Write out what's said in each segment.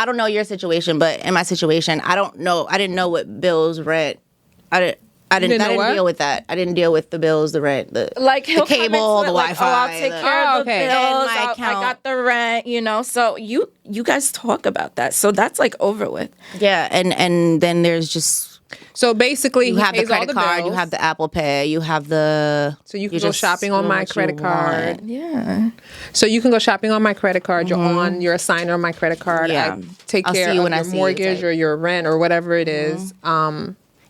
I don't know your situation, but in my situation, I didn't know what bills, rent. I didn't deal with that. I didn't deal with the bills, the rent, the cable, the Wi-Fi. I'll take care of the bills. I got the rent, So you guys talk about that. So that's like over with. Yeah, and then there's just... So basically, you have the credit card, you have the Apple Pay, you have the... So you can go shopping on my credit card. Yeah. So you can go shopping on my credit card. You're a signer on my credit card. Yeah. I take care of your mortgage or your rent or whatever it is.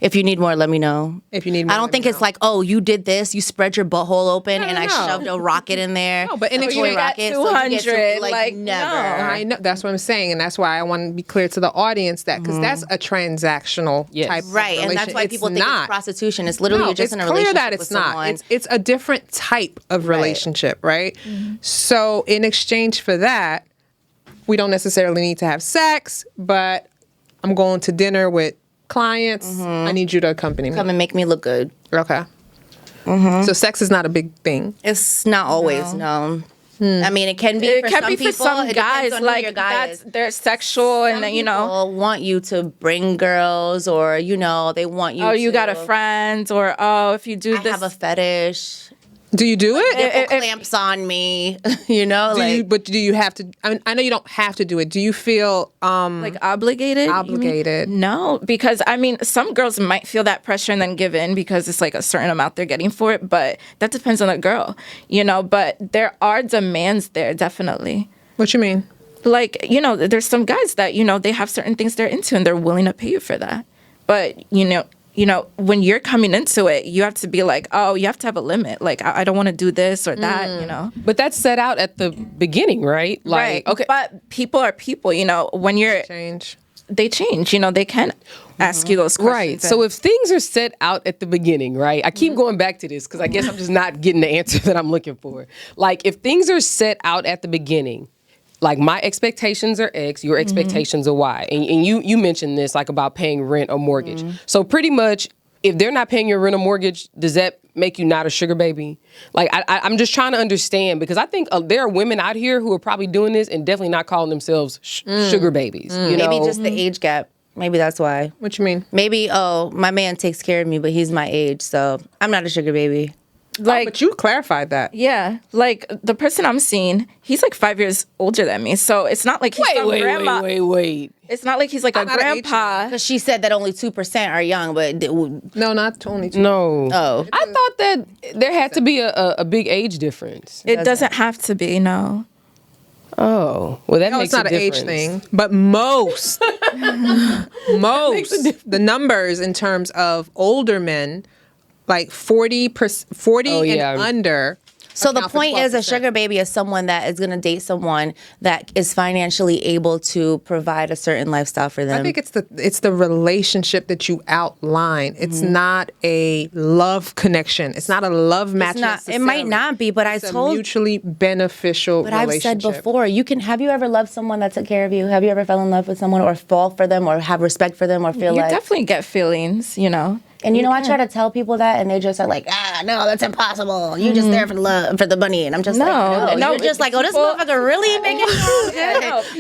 If you need more, let me know. If you need more, I don't think it's like, oh, you did this, you spread your butthole open, I shoved a rocket in there. No, but in a toy rocket, 200, so like never. No. I know, that's what I'm saying, and that's why I want to be clear to the audience that because that's a transactional type of relationship. And that's why people think it's prostitution. It's literally you're just in a relationship that it's with not. someone. It's a different type of relationship, right? So in exchange for that, we don't necessarily need to have sex, but I'm going to dinner with clients. I need you to accompany me. Come and make me look good. Okay. So sex is not a big thing. It's not always, no. I mean, it can be for some people. For some guys, like they're sexual, some people want you to bring girls, or they want you. Oh, you got a friend, or if you do this, I have a fetish. Do you do it? Nipple clamps on me, But do you have to? I know you don't have to do it. Do you feel like obligated? Obligated? No, because some girls might feel that pressure and then give in because it's like a certain amount they're getting for it. But that depends on the girl, But there are demands there, definitely. What you mean? Like there's some guys that they have certain things they're into and they're willing to pay you for that. But when you're coming into it, you have to be like, oh, you have to have a limit. Like, I don't want to do this or that, But that's set out at the beginning, right? Like, right. Okay. But people are people, when you're... They change, they can ask you those questions. Right. So if things are set out at the beginning, right? I keep going back to this because I guess I'm just not getting the answer that I'm looking for. Like, if things are set out at the beginning, like my expectations are X, your expectations are Y. And you mentioned this like about paying rent or mortgage. So pretty much if they're not paying your rent or mortgage, does that make you not a sugar baby? Like I'm just trying to understand because I think there are women out here who are probably doing this and definitely not calling themselves sugar babies. Maybe just the age gap. Maybe that's why. What you mean? Maybe, my man takes care of me, but he's my age, so I'm not a sugar baby. Like, but you clarified that. Yeah. Like, the person I'm seeing, he's like 5 years older than me. So it's not like he's grandma. Wait. It's not like he's like a grandpa. Because she said that only 2% are young, but... No, not only 2%. No. Oh. I thought that there had to be a big age difference. It doesn't have to be, no. Oh. Well, that makes it's not a an age thing. But most, the numbers in terms of older men... Like 40 and under. So the point is a sugar baby is someone that is going to date someone that is financially able to provide a certain lifestyle for them. I think it's the relationship that you outline. It's not a love connection. It's not a love match. It might not be, but it's a mutually beneficial relationship. I've said before, have you ever loved someone that took care of you? Have you ever fell in love with someone or fall for them or have respect for them or feel you definitely get feelings, And I try to tell people that, and they just are like, no, that's impossible. You're just there for the love, for the money, and I'm just no. You're just like, oh, this motherfucker really making moves.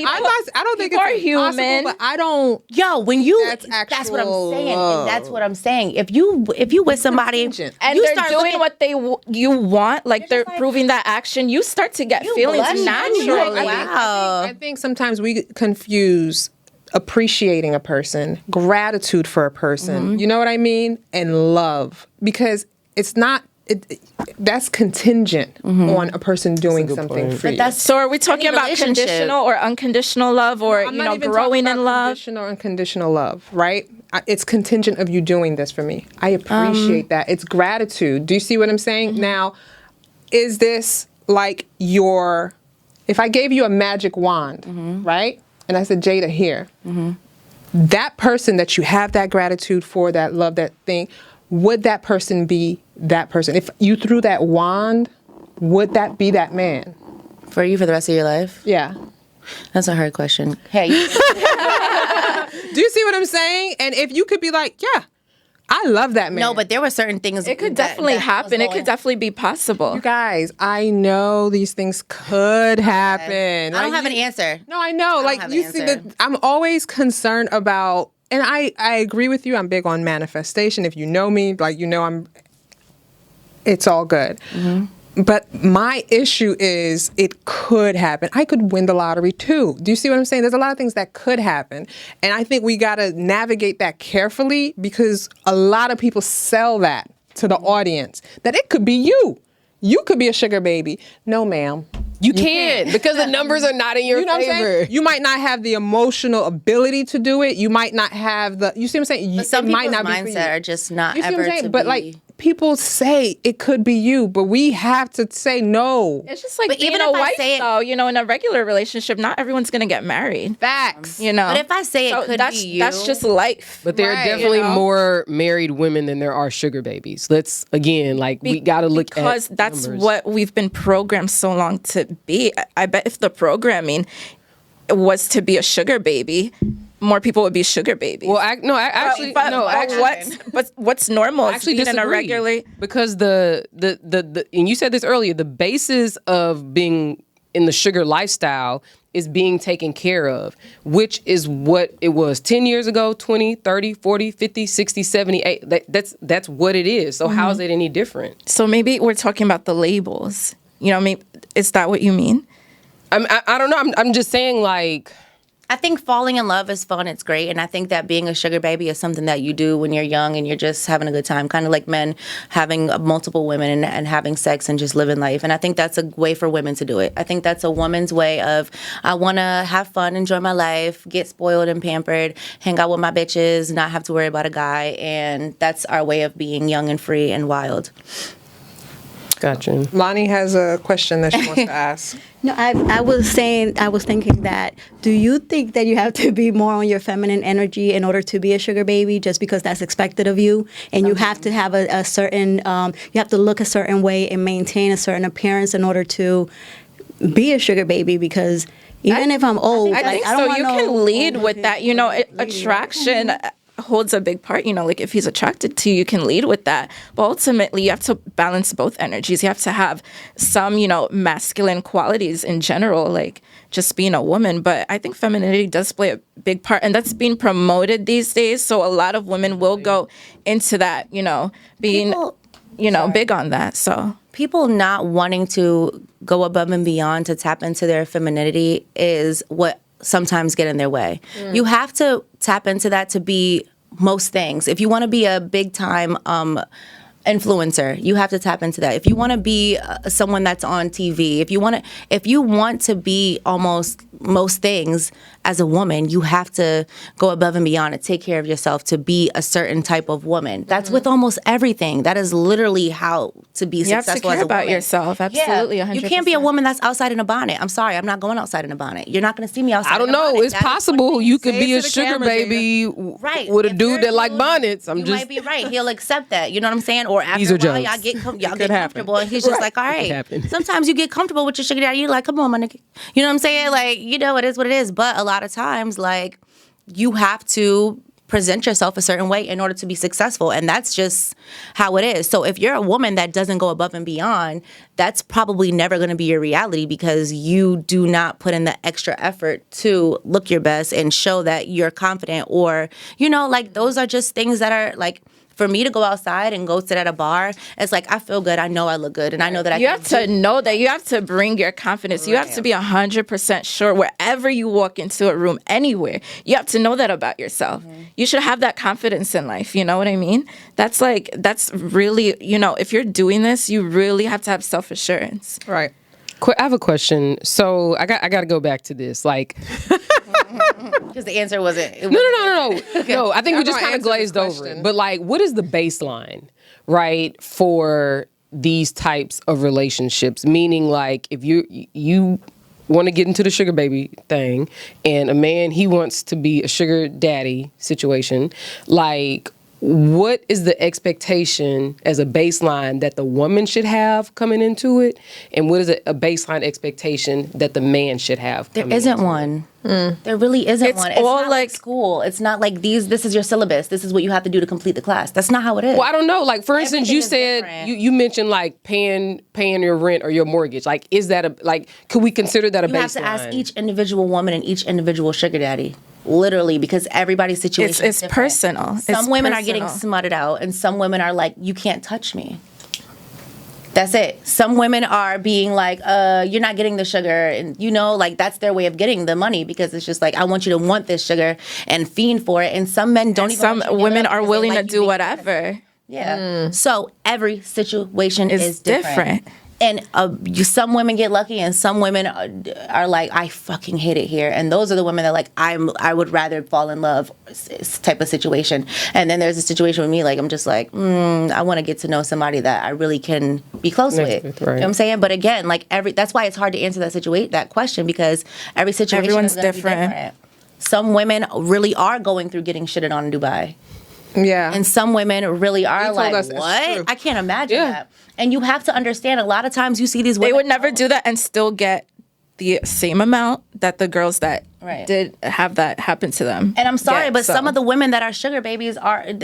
I don't think it's human, but I don't. Yo, when you, that's what I'm saying. And that's what I'm saying. If you with somebody and they're doing what you want, like they're proving that action, you start to get feelings naturally. Wow. I think sometimes we confuse appreciating a person, gratitude for a person, you know what I mean? And love. Because it's not, that's contingent on a person doing something for you. So are we talking about conditional or unconditional love or, growing in love? Conditional or unconditional love, right? It's contingent of you doing this for me. I appreciate that. It's gratitude. Do you see what I'm saying? Now, is this like if I gave you a magic wand, right? And I said, Jada, here. That person that you have that gratitude for, that love, that thing, would that person be that person? If you threw that wand, would that be that man? For you for the rest of your life? Yeah. That's a hard question. Hey. Do you see what I'm saying? And if you could be like, yeah, I love that man. No, but there were certain things. It could definitely happen. It could definitely be possible. You guys, I know these things could happen. I don't have an answer. No, I know. Like, you see, I'm always concerned about, and I agree with you. I'm big on manifestation. If you know me, like, you know, it's all good. Mm-hmm. But my issue is it could happen. I could win the lottery too. Do you see what I'm saying? There's a lot of things that could happen. And I think we got to navigate that carefully because a lot of people sell that to the audience that it could be you. You could be a sugar baby. No, ma'am. You can't because the numbers are not in your favor. You might not have the emotional ability to do it. You might not have the, you see what I'm saying? But some people's mindset are just not ever to be. But like, people say it could be you, but we have to say no. It's just like being a wife, though. You know, in a regular relationship, not everyone's going to get married. Facts. You know. But if I say it could be you. That's just life. But there are definitely more married women than there are sugar babies. Let's, again, like, we got to look at because that's what we've been programmed so long to be. I bet if the programming was to be a sugar baby, more people would be sugar babies. Well, actually, what's normal? I actually disagree. In a regular, because the and you said this earlier, the basis of being in the sugar lifestyle is being taken care of, which is what it was 10 years ago, 20, 30, 40, 50, 60, 70, that's what it is. So how is it any different? So maybe we're talking about the labels. You know, maybe, is that what you mean? I don't know. I'm just saying, like, I think falling in love is fun. It's great. And I think that being a sugar baby is something that you do when you're young and you're just having a good time, kind of like men having multiple women and having sex and just living life. And I think that's a way for women to do it. I think that's a woman's way of, I want to have fun, enjoy my life, get spoiled and pampered, hang out with my bitches, not have to worry about a guy. And that's our way of being young and free and wild. Gotcha. Lonnie has a question that she wants to ask. No, I was thinking that, do you think that you have to be more on your feminine energy in order to be a sugar baby just because that's expected of you? And you have to have a certain, you have to look a certain way and maintain a certain appearance in order to be a sugar baby because even if I'm old, I think so. You can lead with that. You know, attraction holds a big part. You know, like if he's attracted to you, you can lead with that. But ultimately, you have to balance both energies. You have to have some, you know, masculine qualities in general, like just being a woman. But I think femininity does play a big part, and that's being promoted these days. So a lot of women will go into that, you know, being, big on that. So people not wanting to go above and beyond to tap into their femininity is what sometimes get in their way. You have to tap into that to be most things. If you want to be a big time influencer, you have to tap into that. If you want to be someone that's on TV, if you want to be almost most things as a woman, you have to go above and beyond and take care of yourself to be a certain type of woman. That's with almost everything. That is literally how to be successful as a woman. You have to care about yourself. Absolutely, 100%. You can't be a woman that's outside in a bonnet. I'm sorry, I'm not going outside in a bonnet. You're not going to see me outside. I don't know. It's possible you could be a sugar baby with a dude that like bonnets. You might be right. He'll accept that. You know what I'm saying? Or after a while, y'all get comfortable, and he's just like, all right. Sometimes you get comfortable with your sugar daddy. You're like, come on, my nigga. You know what I'm saying? Like, you know, it is what it is. But a lot of times, like, you have to present yourself a certain way in order to be successful, and that's just how it is. So if you're a woman that doesn't go above and beyond, that's probably never going to be your reality because you do not put in the extra effort to look your best and show that you're confident, or, you know, like, those are just things that are like, for me to go outside and go sit at a bar, it's like, I feel good. I know I look good. And I know that you have to know that you have to bring your confidence. You have to be 100% sure wherever you walk into a room, anywhere. You have to know that about yourself. You should have that confidence in life. You know what I mean? That's really, you know, if you're doing this, you really have to have self-assurance. Right. I have a question. So I got to go back to this. Like, because the answer wasn't. No. No, I think we just kind of glazed over it. But like, what is the baseline, right, for these types of relationships? Meaning, like, if you want to get into the sugar baby thing, and a man, he wants to be a sugar daddy situation, like, what is the expectation as a baseline that the woman should have coming into it? And what is a baseline expectation that the man should have? There isn't one. There really isn't It's one. It's all not like school. It's not like this is your syllabus. This is what you have to do to complete the class. That's not how it is. Well, I don't know. Like, for instance, Everything you is said, different. you mentioned like paying your rent or your mortgage. Like, is that could we consider that a baseline? You have to ask each individual woman and each individual sugar daddy. Literally, because everybody's situation is different. Personal. Some women are getting smutted out, and some women are like, you can't touch me. That's it. Some women are being like, you're not getting the sugar. And, like, that's their way of getting the money, because it's just like, I want you to want this sugar and fiend for it. And some men don't even want you to women are willing to do whatever. Yeah. So every situation is different. And some women get lucky, and some women are like, I fucking hate it here. And those are the women that like, I would rather fall in love type of situation. And then there's a situation with me, like, I'm just like, I want to get to know somebody that I really can be close with. Right. You know what I'm saying? But again, like that's why it's hard to answer that question, because every situation Everyone's is different. Some women really are going through getting shitted on in Dubai. Yeah. And some women really are like, us what? I can't imagine that. And you have to understand, a lot of times you see these women. They would never do that and still get the same amount that the girls that did have that happen to them. And I'm sorry, but some of the women that are sugar babies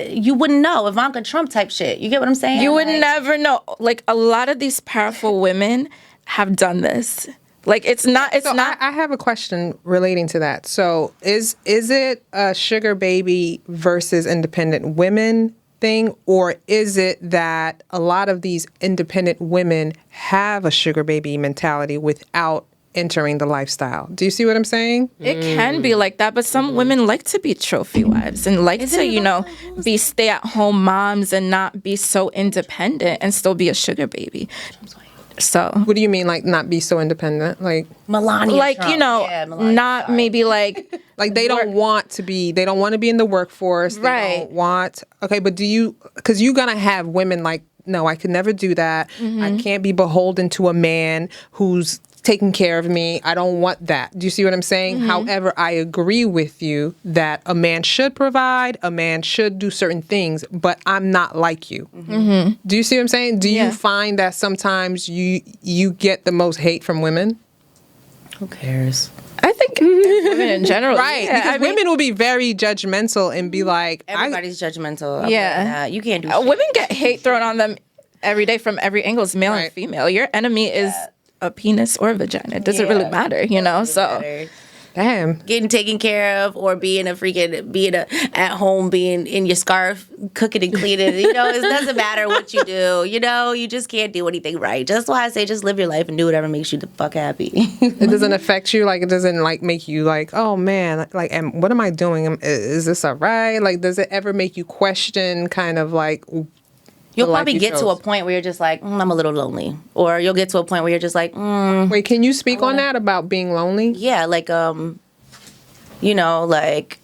you wouldn't know, Ivanka Trump type shit. You get what I'm saying? You would never know. Like, a lot of these powerful women have done this. Like, it's not. I have a question relating to that. So is it a sugar baby versus independent women thing, or is it that a lot of these independent women have a sugar baby mentality without entering the lifestyle? Do you see what I'm saying? It can be like that, but some women like to be trophy wives and like to, be stay-at-home moms and not be so independent and still be a sugar baby. So what do you mean, like, not be so independent? Like Melania, like Trump. Not maybe like like they don't want to be in the workforce. They don't want. Okay, but because you're gonna have women like, no, I could never do that. I can't be beholden to a man who's taking care of me. I don't want that. Do you see what I'm saying? However, I agree with you that a man should provide, a man should do certain things, but I'm not like you. Do you see what I'm saying? Do you find that sometimes you get the most hate from women? Who cares? I think women in general. Right, because women will be very judgmental and be like... Everybody's judgmental. You can't do shit. Women get hate thrown on them every day from every angle, male and female. Your enemy is a penis or a vagina. It doesn't really matter, so... Damn. Getting taken care of, or being at home, being in your scarf, cooking and cleaning. It doesn't matter what you do. You just can't do anything right. That's why I say just live your life and do whatever makes you the fuck happy. It doesn't affect you. Like, it doesn't like make you like, oh man, like, what am I doing? Is this all right? Like, does it ever make you question kind of like... You'll probably get to a point where you're just like, I'm a little lonely. Or you'll get to a point where you're just like, Wait, can you speak on that about being lonely? Yeah, like, like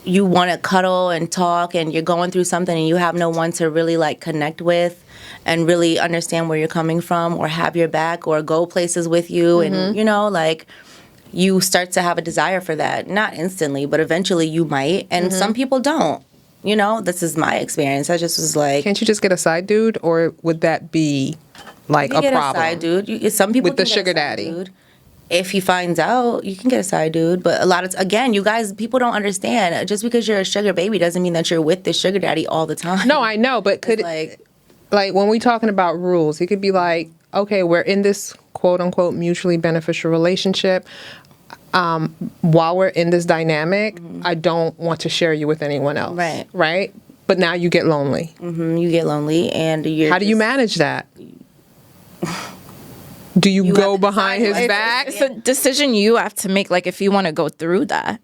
you want to cuddle and talk and you're going through something and you have no one to really like connect with and really understand where you're coming from or have your back or go places with you. And, like you start to have a desire for that. Not instantly, but eventually you might. And some people don't. This is my experience. I just was like... Can't you just get a side dude? Or would that be like a problem? A side dude. Some people with the sugar daddy. Dude. If he finds out, you can get a side dude. But a lot of... Again, you guys, people don't understand. Just because you're a sugar baby doesn't mean that you're with the sugar daddy all the time. No, I know. But could like when we're talking about rules, it could be like, okay, we're in this quote unquote mutually beneficial relationship. While we're in this dynamic, I don't want to share you with anyone else. Right? But now you get lonely. You get lonely, and you're... How do you manage that? Do you go behind his back? It's a decision you have to make, like, if you want to go through that,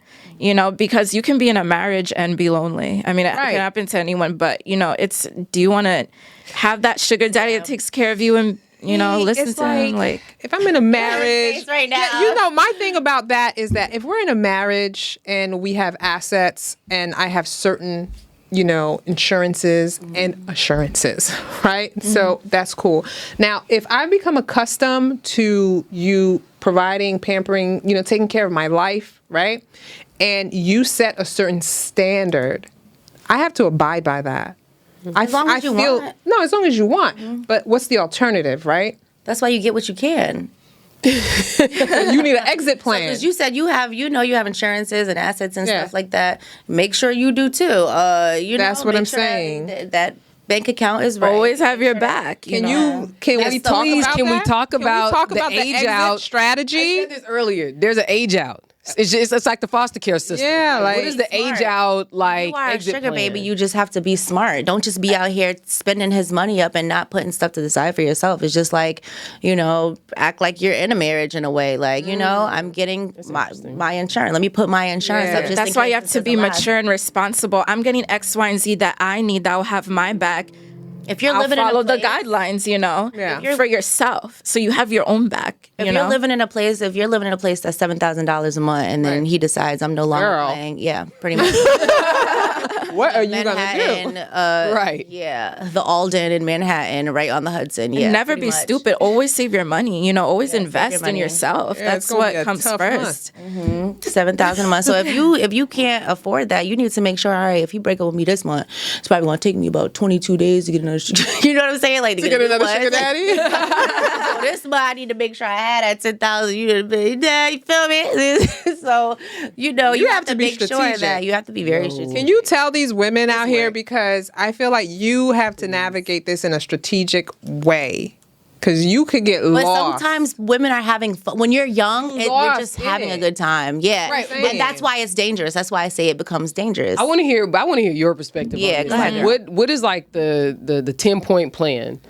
because you can be in a marriage and be lonely. I mean, it can happen to anyone, but, it's, do you want to have that sugar daddy that takes care of you and... listen to him. Like, if I'm in a marriage right now. My thing about that is that if we're in a marriage and we have assets and I have certain, insurances and assurances, right? So that's cool. Now, if I become accustomed to you providing, pampering, taking care of my life, right? And you set a certain standard, I have to abide by that. As long as you want. No, as long as you want. But what's the alternative, right? That's why you get what you can. You need an exit plan. Because you said you have insurances and assets and stuff like that. Make sure you do too. That's what I'm saying. That bank account is right. Always have your back. Can we talk about the age out strategy? I said this earlier. There's an age out. It's like the foster care system. Yeah, like, what is the age out like? You are a exit sugar plan? baby. You just have to be smart. Don't just be out here spending his money up and not putting stuff to the side for yourself. It's just like, act like you're in a marriage in a way. Like, I'm getting my insurance. Let me put my insurance up. Just that's why you have to be mature and responsible. I'm getting X, Y, and Z that I need. That will have my back. If you're I'll living follow in a the guidelines, for yourself, so you have your own back. If you're living in a place that's $7,000 a month, and then he decides I'm no longer paying, pretty much. What are you gonna do? Right. Yeah, the Alden in Manhattan, right on the Hudson. Yeah. Never be stupid. Always save your money. Always invest in yourself. That's what comes first. $7,000 a month. So if you can't afford that, you need to make sure. All right, if you break up with me this month, it's probably gonna take me about 22 days to get another. You know what I'm saying? Like to get another sugar daddy. So this month I need to make sure I had that 10,000. You feel me? So you have to make sure that you have to be very strategic. Can you tell these women out here, because I feel like you have to navigate this in a strategic way, because you could get lost. But sometimes women are having fun. When you're young, you're just having a good time. Yeah, right. And that's why it's dangerous. That's why I say it becomes dangerous. I want to hear your perspective. Yeah, on this. go ahead. Like, what is like the 10-point plan?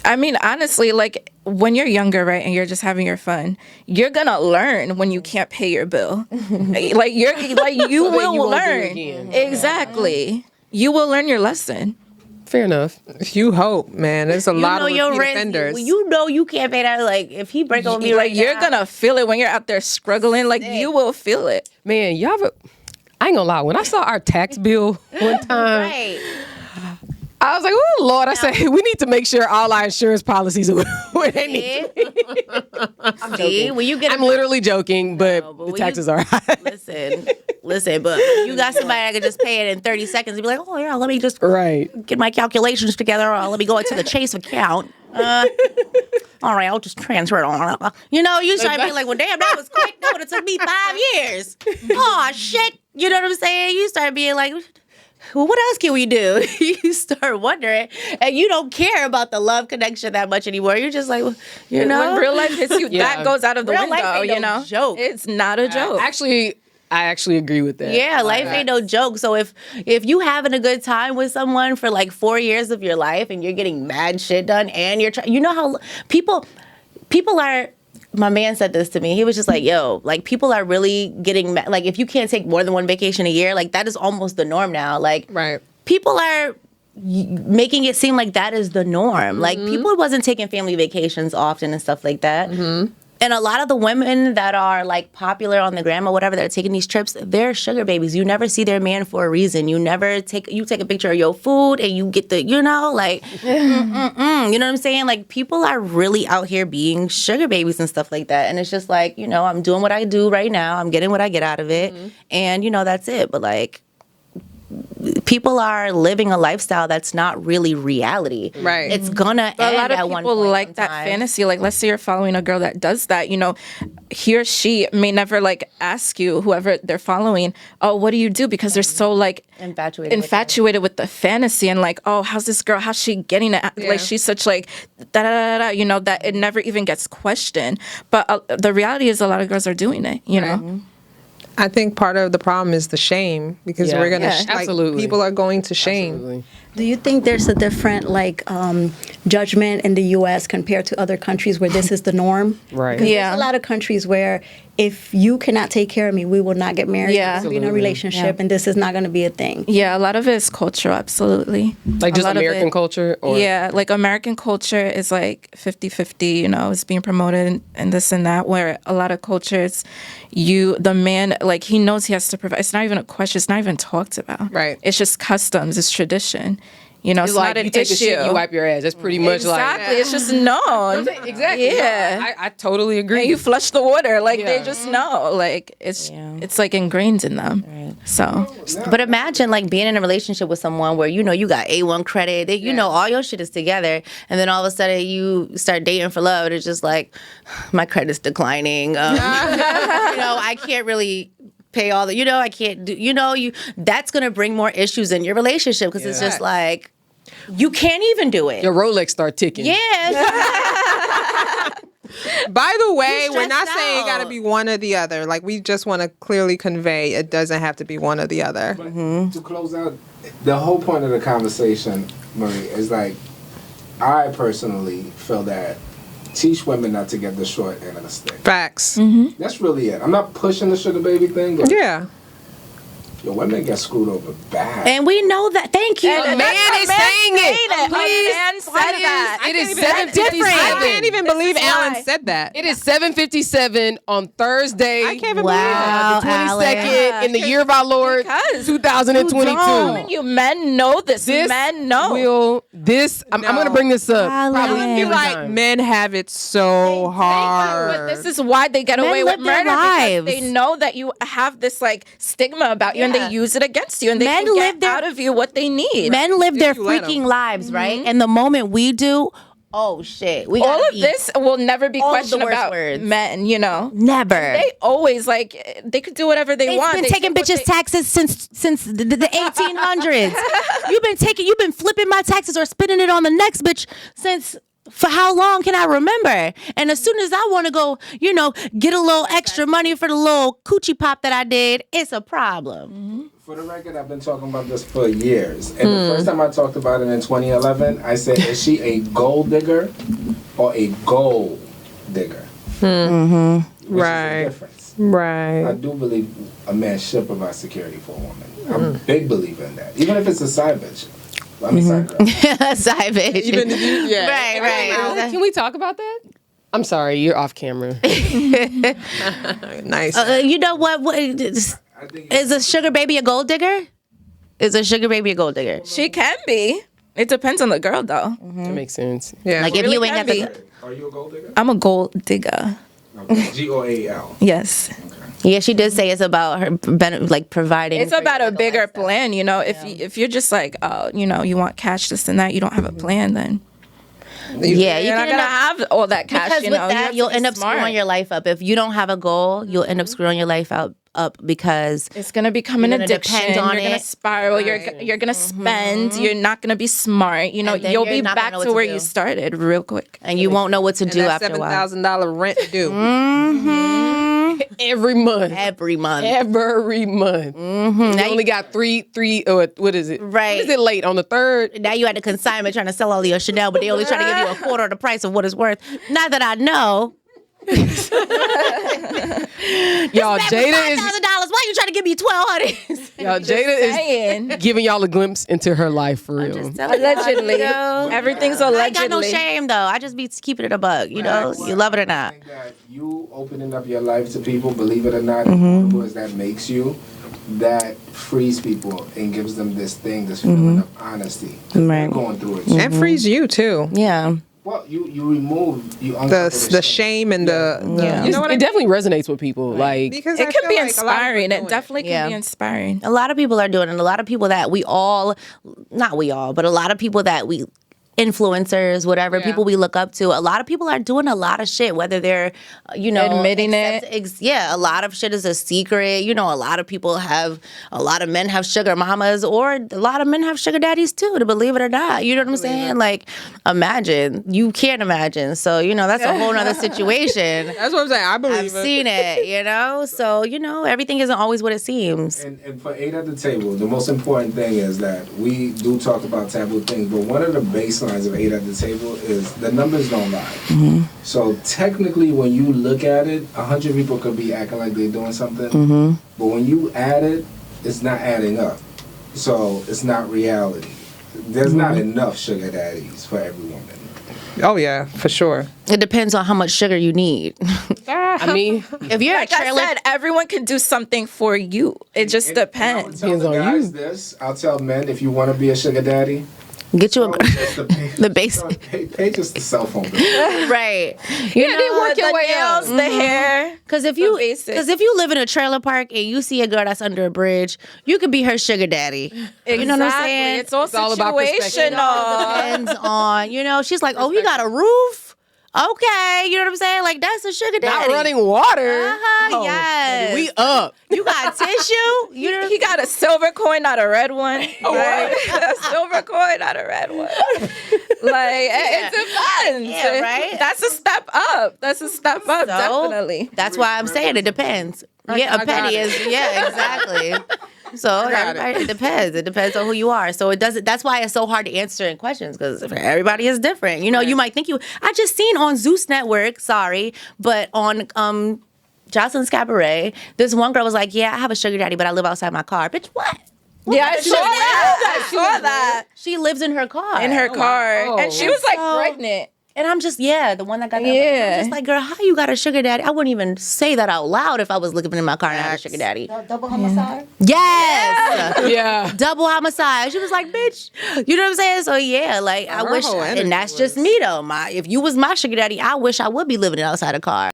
I mean, honestly, like when you're younger, right, and you're just having your fun, you're gonna learn when you can't pay your bill. You will learn. Exactly. You will learn your lesson. Fair enough. You hope, man. There's a lot of repeat offenders. You can't pay that. Like if he break up with me right you're now, gonna feel it when you're out there struggling. Like you will feel it. Man, I ain't gonna lie. When I saw our tax bill one time, right. I was like, "Oh Lord!" I said, "We need to make sure all our insurance policies are where they need to be." See, when you get, I'm literally joking, but the taxes are high. Listen, but you got somebody that can just pay it in 30 seconds and be like, "Oh yeah, let me just get my calculations together, or let me go into the Chase account." All right, I'll just transfer it on. You start being like, well, damn, that was quick. That would have took me 5 years. Oh shit, you know what I'm saying? You start being like, well, what else can we do? You start wondering, and you don't care about the love connection that much anymore. You're just like, when real life hits you, that goes out of the real window. Life ain't no joke. It's not a joke. I actually agree with that. Yeah, life ain't no joke. So if you having a good time with someone for like 4 years of your life and you're getting mad shit done and you're trying, how people are. My man said this to me. He was just like, yo, like people are really getting mad. Like if you can't take more than one vacation a year, like that is almost the norm now. Like people are making it seem like that is the norm. Like people wasn't taking family vacations often and stuff like that. And a lot of the women that are like popular on the gram or whatever that are taking these trips, they're sugar babies. You never see their man for a reason. You take a picture of your food and you get the, you know what I'm saying? Like people are really out here being sugar babies and stuff like that. And it's just like, I'm doing what I do right now. I'm getting what I get out of it. And that's it. But like, people are living a lifestyle that's not really reality. Right. It's gonna end a lot of at people one point like that fantasy. Like, let's say you're following a girl that does that. He or she may never like ask you, whoever they're following, oh, what do you do? Because they're so like infatuated with the fantasy and like, oh, how's this girl? How's she getting it? Like she's such like da da da da. That it never even gets questioned. But the reality is, a lot of girls are doing it. know. I think part of the problem is the shame, because we're going to, people are going to shame. Absolutely. Do you think there's a different judgment in the U.S. compared to other countries where this is the norm? Right. Because there's a lot of countries where if you cannot take care of me, we will not get married. Yeah. We'll be in a relationship, and this is not going to be a thing. Yeah, a lot of it is cultural, absolutely. Like just American culture? Or? Yeah, like American culture is like 50-50, it's being promoted and this and that, where a lot of cultures, the man, like he knows he has to provide. It's not even a question. It's not even talked about. Right. It's just customs. It's tradition. You know, it's like not an you take issue. a shit, you wipe your ass. That's pretty much Exactly. It's just known. Exactly. Yeah. I totally agree. And you flush the water. Like, they just know. Like, it's like ingrained in them. Right. So. But imagine like being in a relationship with someone where you know you got A1 credit, you know all your shit is together, and then all of a sudden you start dating for love. It's just like my credit's declining. You know, I can't really pay all the. You know, I can't do. You know, that's gonna bring more issues in your relationship because it's just like you can't even do it. Your Rolex start ticking. Yeah. By the way, we're not stressed saying it got to out. be one or the other. Like, we just want to clearly convey it doesn't have to be one or the other. But to close out, the whole point of the conversation, Marie, is like, I personally feel that teach women not to get the short end of the stick. Facts. That's really it. I'm not pushing the sugar baby thing, but Yeah. yo, women get screwed over bad. And we know that. Thank you. A man is saying it. Please. A man said that. It is I 7:57. can't even believe is Alan why. said that. It is 7:57 on Thursday. I can't even Wow. the 22nd in the year of our Lord, Because 2022. you men know this. Men know. I'm going to bring this up. Probably I feel like time. men have it so hard. But this is why they get away with live their murder, because lives. they know that you have this like stigma about you, and they use it against you, and they Men can live get their- out of you what they need. Men live their you let 'em. freaking lives, right? And the moment we do, oh shit, we All gotta of be- this will never be all of the questioned worst about words. men. You know, Never. they always like they could do whatever they It's want. been They taking take what bitches' taxes since the 1800s. You've been flipping my taxes or spending it on the next bitch since. For how long can I remember? And as soon as I want to go, you know, get a little extra money for the little coochie pop that I did, it's a problem. For the record, I've been talking about this for years. And the first time I talked about it in 2011, I said, is she a gold digger or a gold digger? Which is Right. the difference. I Right. do believe a man should provide security for a woman. I'm a big believer in that. Even if it's a side bitch. I mean, side girl. Side bitch. Even if you, yeah. Right. Can we talk about that? I'm sorry, you're off camera. Nice. You know what? Is I think a sugar baby a gold digger? Is a sugar baby a gold digger? She can be. It depends on the girl, though. That makes sense. yeah. Like if really you ain't can got be. the. Are you a gold digger? I'm a gold digger. Okay. Goal. Yes. Yeah, she did say it's about her like providing. It's for about you, a like, bigger lifestyle. plan, you know. If you're just like, oh, you know, you want cash, this and that, you don't have a plan, then Yeah, you you're not can gonna have all that cash. because you with know, you that have you'll to be end up smart. screwing your life up. If you don't have a goal, you'll end up screwing your life up because It's gonna become an You're gonna addiction. depend on You're gonna it. spiral. You're gonna spend. You're not gonna be smart. You know, And then you'll you're be not gonna back know what to to where do. you started real quick. and you won't know what to And do that after a while. $7,000 rent due. Every month. Every month. Every month. You Now only got three, what is it? Right. What is it late? On the third? Now you at the consignment trying to sell all your Chanel, but they only trying to give you a quarter of the price of what it's worth. Not that I know. Y'all, Jada is $5,000. Why you trying to give me $1,200? y'all, Jada is Saying. giving y'all a glimpse into her life for real. Allegedly. You know? Everything's I allegedly. ain't got no shame though. I just be keeping it a bug. You know, you love it or I not. think that you opening up your life to people, believe it or not, as vulnerable as that makes you, that frees people and gives them this thing, this feeling of honesty. Right. You're going through it. And frees you too. Yeah. Well, you uncover The shame and the Yeah. you know what I It mean? definitely resonates with people. Like, Because It I can feel be like a lot of people inspiring. doing It definitely can Yeah. be inspiring. A lot of people are doing it. A lot of people that we all, not we all, but a lot of people that we, influencers, whatever, Yeah. people we look up to, a lot of people are doing a lot of shit, whether they're, you know, Admitting it. Yeah, a lot of shit is a secret. You know, a lot of men have sugar mamas, or a lot of men have sugar daddies too, to believe it or not. You know what I'm saying? Like, imagine. You can't imagine. So, you know, that's a whole nother situation. That's what I'm saying. I believe I've it. seen it, you know? So, you know, everything isn't always what it seems. And for 8 at the table, the most important thing is that we do talk about taboo things, but one of the baselines of 8 at the table is the numbers don't lie. So technically, when you look at it, 100 people could be acting like they're doing something, but when you add it, it's not adding up. So it's not reality. There's not enough sugar daddies for every woman. Oh yeah, for sure. It depends on how much sugar you need. I mean, If you're Like a trailer, I said, everyone can do something for you. It just And I would depends. tell the Depends on guys you. this. I'll tell men, if you want to be a sugar daddy, Get you the basic. Pay just the cell phone bill. Right. You know, they work your way out. The hair. Because if you live in a trailer park and you see a girl that's under a bridge, you could be her sugar daddy. Exactly. You know what I'm saying? It's all situational. Depends on, she's like, oh, he got a roof? Okay, you know what I'm saying? Like, that's a sugar daddy. Not running water. Yes. We up. You got tissue? He got a silver coin, not a red one. Right? A silver coin, not a red one. It depends. Yeah, right? That's a step up. Definitely. That's why I'm saying it depends. A penny is, exactly. So it depends. It depends on who you are. So it doesn't. That's why it's so hard to answer in questions because everybody is different. You might think I just seen on Zeus Network. Sorry, but on Jocelyn's Cabaret, this one girl was like, "Yeah, I have a sugar daddy, but I live outside my car." Bitch, what? Yeah, I saw that. She lives in her car. Wow. And she was pregnant. And I'm just, the one that got that. I'm just like, girl, how you got a sugar daddy? I wouldn't even say that out loud if I was living in my car and I had a sugar daddy. Double homicide? Yes. Yeah. Double homicide. She was like, bitch. You know what I'm saying? So, I wish, and that's just me, though. If you was my sugar daddy, I wish I would be living outside a car.